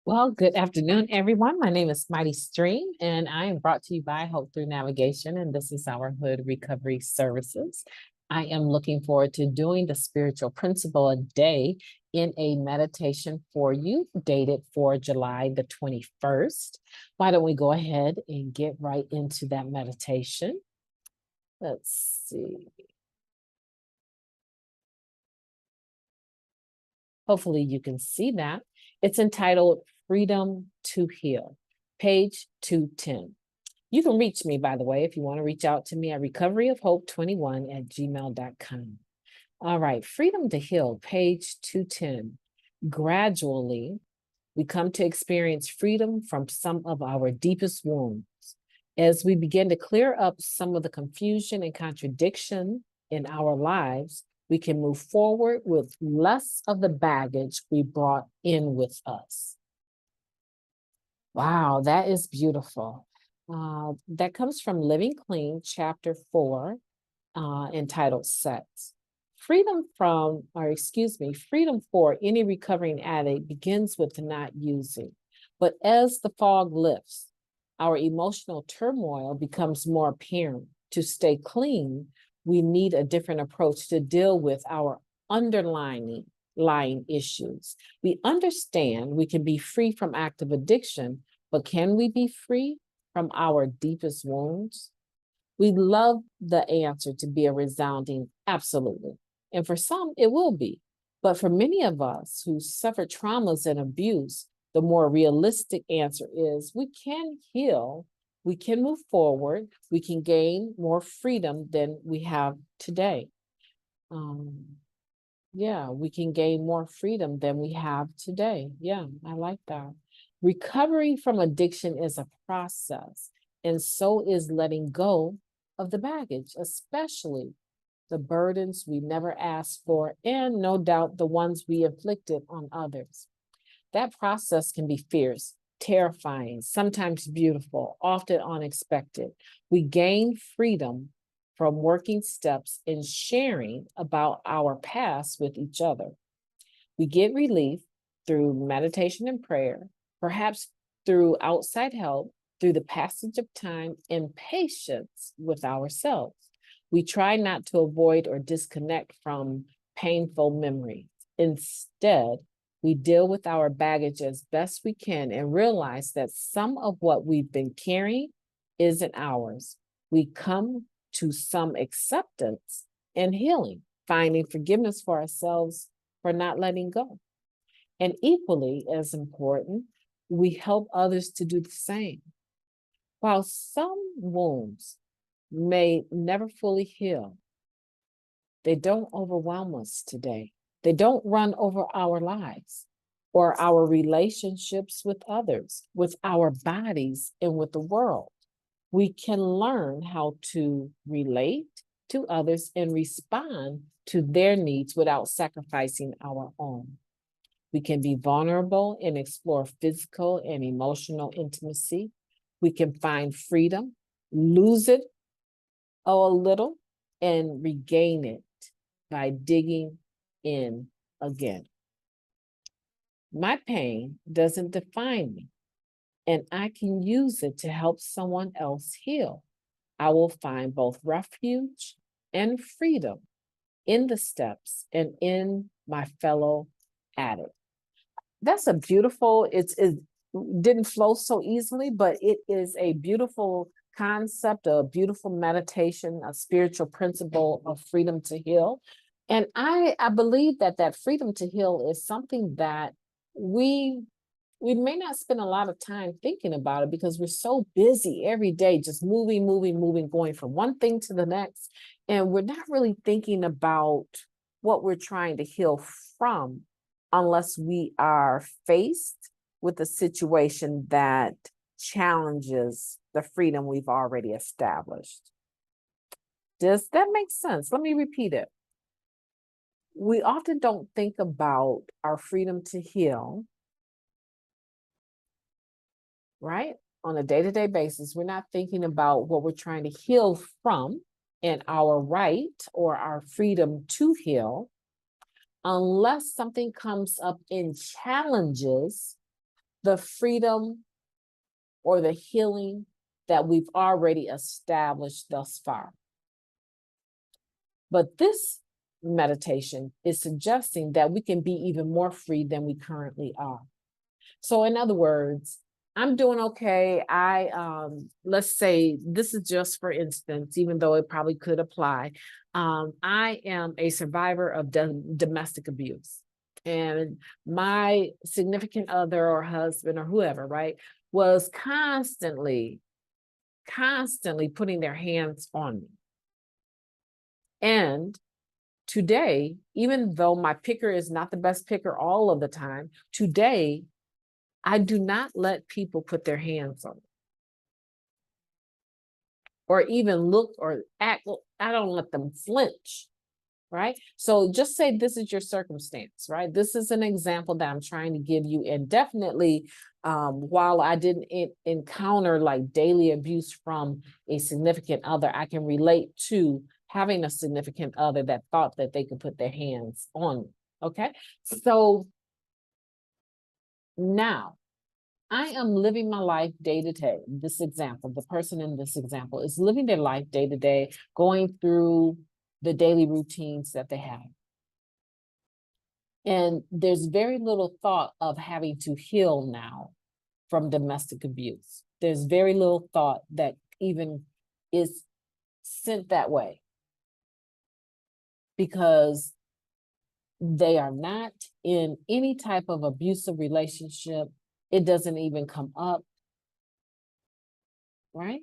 Well, good afternoon, everyone. My name is Mighty Stream, and I am brought to you by Hope Through Navigation, and this is our Hood Recovery Services. I am looking forward to doing the spiritual principle a day in a meditation for you, dated for July the 21st. Why don't we go ahead and get right into that meditation? Let's see. Hopefully you can see that. It's entitled Freedom to Heal, page 210. You can reach me, by the way, if you want to reach out to me at recoveryofhope21@gmail.com. All right, Freedom to Heal, page 210. Gradually, we come to experience freedom from some of our deepest wounds. As we begin to clear up some of the confusion and contradiction in our lives, we can move forward with less of the baggage we brought in with us. Wow, that is beautiful. That comes from Living Clean, chapter 4, entitled Sex. Freedom for any recovering addict begins with not using. But as the fog lifts, our emotional turmoil becomes more apparent. To stay clean, we need a different approach to deal with our underlying issues. We understand we can be free from active addiction, but can we be free from our deepest wounds? We love the answer to be a resounding absolutely. And for some, it will be. But for many of us who suffer traumas and abuse, the more realistic answer is we can heal, we can move forward, we can gain more freedom than we have today. We can gain more freedom than we have today. Yeah, I like that. Recovery from addiction is a process, and so is letting go of the baggage, especially the burdens we never asked for, and no doubt the ones we inflicted on others. That process can be fierce, terrifying, sometimes beautiful, often unexpected. We gain freedom from working steps and sharing about our past with each other. We get relief through meditation and prayer, perhaps through outside help, through the passage of time and patience with ourselves. We try not to avoid or disconnect from painful memories. Instead, we deal with our baggage as best we can and realize that some of what we've been carrying isn't ours. We come to some acceptance and healing, finding forgiveness for ourselves for not letting go. And equally as important, we help others to do the same. While some wounds may never fully heal, they don't overwhelm us today. They don't run over our lives or our relationships with others, with our bodies, and with the world. We can learn how to relate to others and respond to their needs without sacrificing our own. We can be vulnerable and explore physical and emotional intimacy. We can find freedom, lose it a little, and regain it by digging in again. My pain doesn't define me, and I can use it to help someone else heal. I will find both refuge and freedom in the steps and in my fellow addict. That's a beautiful, it didn't flow so easily, but it is a beautiful concept, a beautiful meditation, a spiritual principle of freedom to heal. And I believe that freedom to heal is something that we may not spend a lot of time thinking about it because we're so busy every day, just moving, going from one thing to the next. And we're not really thinking about what we're trying to heal from unless we are faced with a situation that challenges the freedom we've already established. Does that make sense? Let me repeat it. We often don't think about our freedom to heal, right? On a day-to-day basis, we're not thinking about what we're trying to heal from and our right or our freedom to heal unless something comes up and challenges the freedom or the healing that we've already established thus far. But this meditation is suggesting that we can be even more free than we currently are. So in other words, I'm doing okay. Let's say this is just for instance, even though it probably could apply. I am a survivor of domestic abuse. And my significant other or husband or whoever, right, was constantly putting their hands on me. And today, even though my picker is not the best picker all of the time, today, I do not let people put their hands on me or even look or act. I don't let them flinch, right? So just say this is your circumstance, right? This is an example that I'm trying to give you. And definitely, while I didn't encounter like daily abuse from a significant other, I can relate to having a significant other that thought that they could put their hands on me, okay? So now, I am living my life day to day. This example, the person in this example is living their life day to day, going through the daily routines that they have. And there's very little thought of having to heal now from domestic abuse. There's very little thought that even is sent that way because they are not in any type of abusive relationship. It doesn't even come up, right?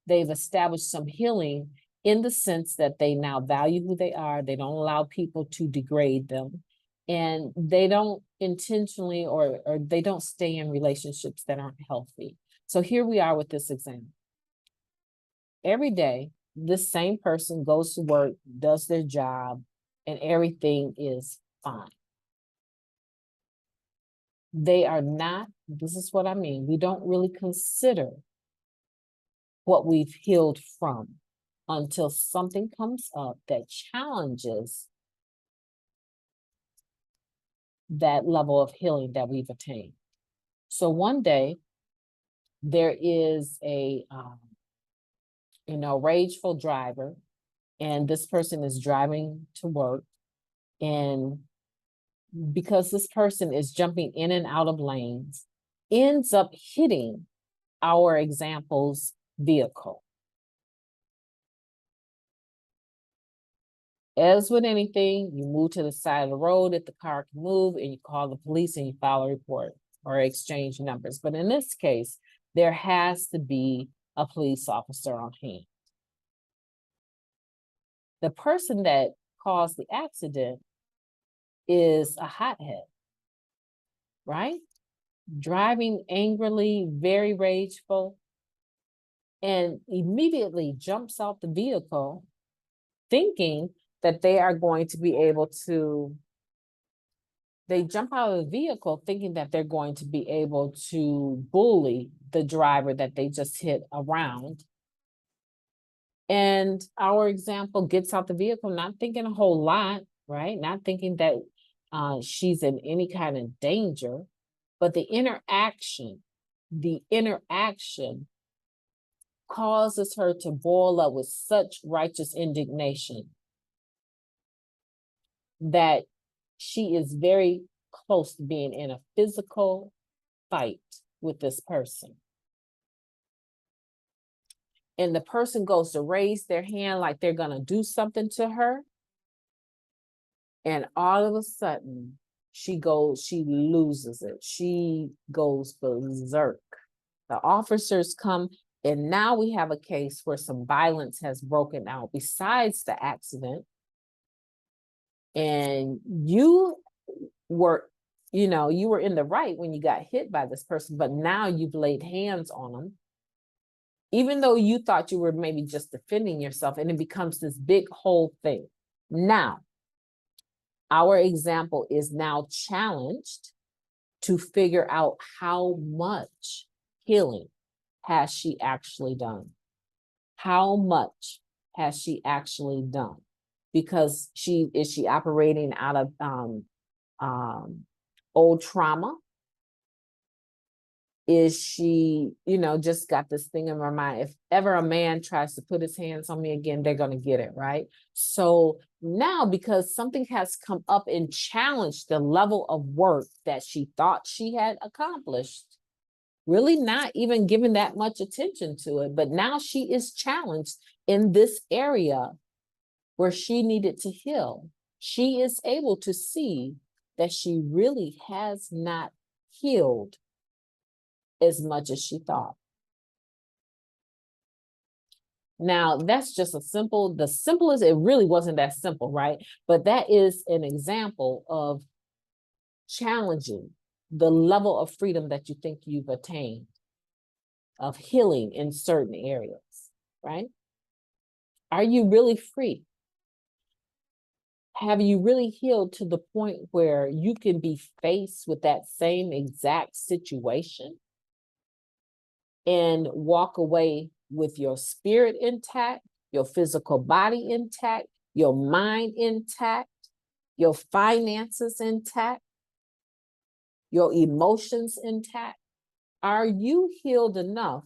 They've established some healing in the sense that they now value who they are. They don't allow people to degrade them. And they don't intentionally or they don't stay in relationships that aren't healthy. So here we are with this example. Every day, this same person goes to work, does their job, and everything is fine. They are not, this is what I mean, we don't really consider what we've healed from until something comes up that challenges that level of healing that we've attained. So one day there is a rageful driver, and this person is driving to work, and because this person is jumping in and out of lanes, ends up hitting our example's vehicle. As with anything, you move to the side of the road if the car can move, and you call the police and you file a report or exchange numbers. But in this case, there has to be a police officer on hand. The person that caused the accident is a hothead, right? Driving angrily, very rageful, and immediately jumps out the vehicle thinking that they are going to be able to, they jump out of the vehicle thinking that they're going to be able to bully the driver that they just hit around. And our example gets out the vehicle, not thinking a whole lot, right? Not thinking that she's in any kind of danger, but the interaction causes her to boil up with such righteous indignation that she is very close to being in a physical fight with this person. And the person goes to raise their hand like they're going to do something to her. And all of a sudden, she loses it. She goes berserk. The officers come, and now we have a case where some violence has broken out besides the accident. And you were in the right when you got hit by this person, but now you've laid hands on them, even though you thought you were maybe just defending yourself, and it becomes this big whole thing. Now, our example is now challenged to figure out how much healing has she actually done? How much has she actually done? Because is she operating out of old trauma? Is she, just got this thing in her mind, if ever a man tries to put his hands on me again, they're going to get it, right? So now, because something has come up and challenged the level of work that she thought she had accomplished, really not even giving that much attention to it, but now she is challenged in this area where she needed to heal. She is able to see that she really has not healed as much as she thought. Now, that's just the simplest, it really wasn't that simple, right? But that is an example of challenging the level of freedom that you think you've attained, of healing in certain areas, right? Are you really free? Have you really healed to the point where you can be faced with that same exact situation and walk away with your spirit intact, your physical body intact, your mind intact, your finances intact, your emotions intact? Are you healed enough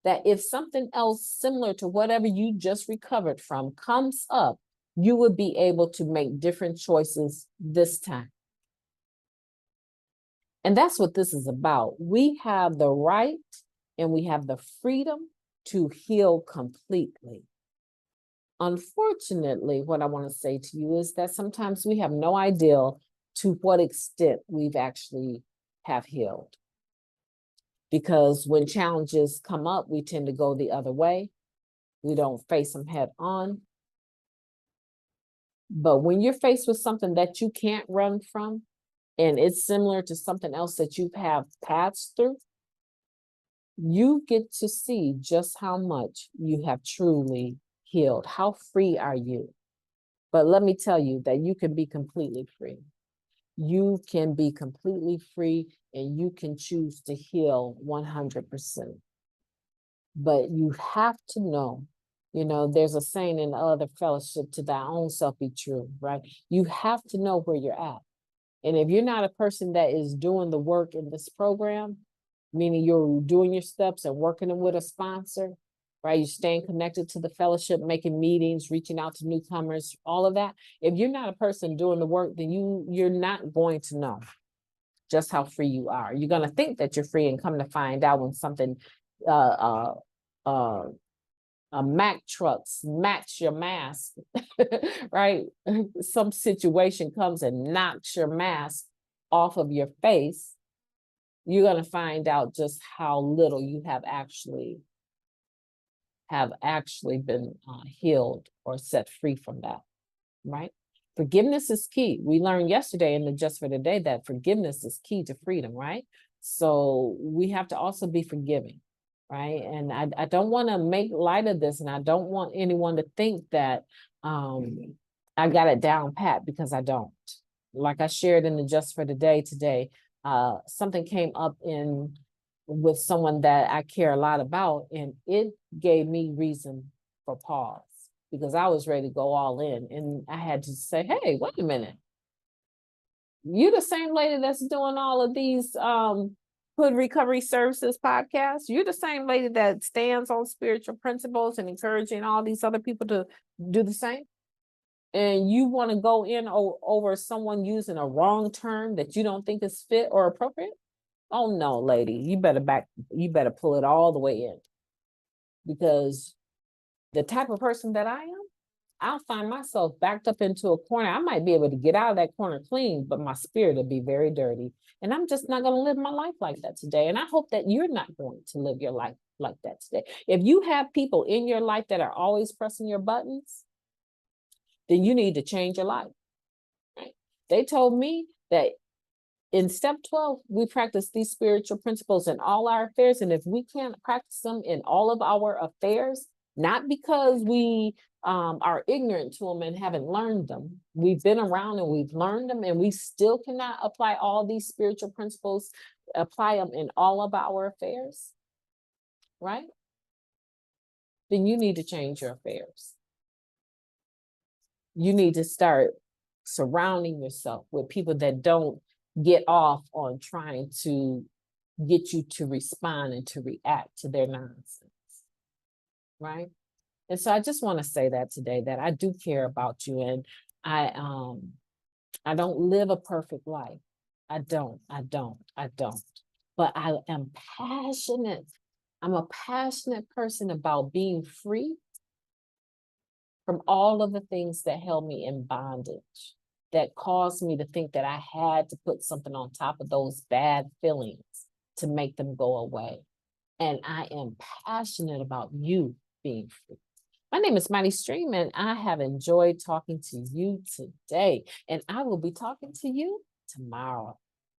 that if something else similar to whatever you just recovered from comes up, you would be able to make different choices this time? And that's what this is about. We have the right and we have the freedom to heal completely. Unfortunately, what I want to say to you is that sometimes we have no idea to what extent we've actually have healed. Because when challenges come up, we tend to go the other way. We don't face them head on. But when you're faced with something that you can't run from, and it's similar to something else that you have passed through, you get to see just how much you have truly healed. How free are you? But let me tell you that you can be completely free. You can be completely free and you can choose to heal 100%. But you have to know, there's a saying in the other fellowship, to thy own self be true, right? You have to know where you're at. And if you're not a person that is doing the work in this program, meaning you're doing your steps and working with a sponsor, right? You're staying connected to the fellowship, making meetings, reaching out to newcomers, all of that. If you're not a person doing the work, then you're not going to know just how free you are. You're going to think that you're free and come to find out when something, a Mack truck smacks your mask, right? Some situation comes and knocks your mask off of your face, you're going to find out just how little you have actually been healed or set free from that, right? Forgiveness is key. We learned yesterday in the Just for Today that forgiveness is key to freedom, right? So we have to also be forgiving, right? And I don't want to make light of this, and I don't want anyone to think that I got it down pat, because I don't. Like I shared in the Just for Today today, something came up with someone that I care a lot about, and it gave me reason for pause, because I was ready to go all in. And I had to say, hey, wait a minute. You the same lady that's doing all of these Hood Recovery Services podcasts? You're the same lady that stands on spiritual principles and encouraging all these other people to do the same? And you want to go in over someone using a wrong term that you don't think is fit or appropriate? Oh no, lady, you better pull it all the way in. Because the type of person that I am, I'll find myself backed up into a corner. I might be able to get out of that corner clean, but my spirit will be very dirty. And I'm just not going to live my life like that today. And I hope that you're not going to live your life like that today. If you have people in your life that are always pressing your buttons, then you need to change your life. Right? They told me that in step 12, we practice these spiritual principles in all our affairs. And if we can't practice them in all of our affairs, not because we are ignorant to them and haven't learned them. We've been around and we've learned them, and we still cannot apply all these spiritual principles, apply them in all of our affairs, right? Then you need to change your affairs. You need to start surrounding yourself with people that don't get off on trying to get you to respond and to react to their nonsense, right? And so I just want to say that today, that I do care about you, and I don't live a perfect life. I don't. But I am passionate. I'm a passionate person about being free from all of the things that held me in bondage, that caused me to think that I had to put something on top of those bad feelings to make them go away. And I am passionate about you being free. My name is Mighty Stream, and I have enjoyed talking to you today. And I will be talking to you tomorrow.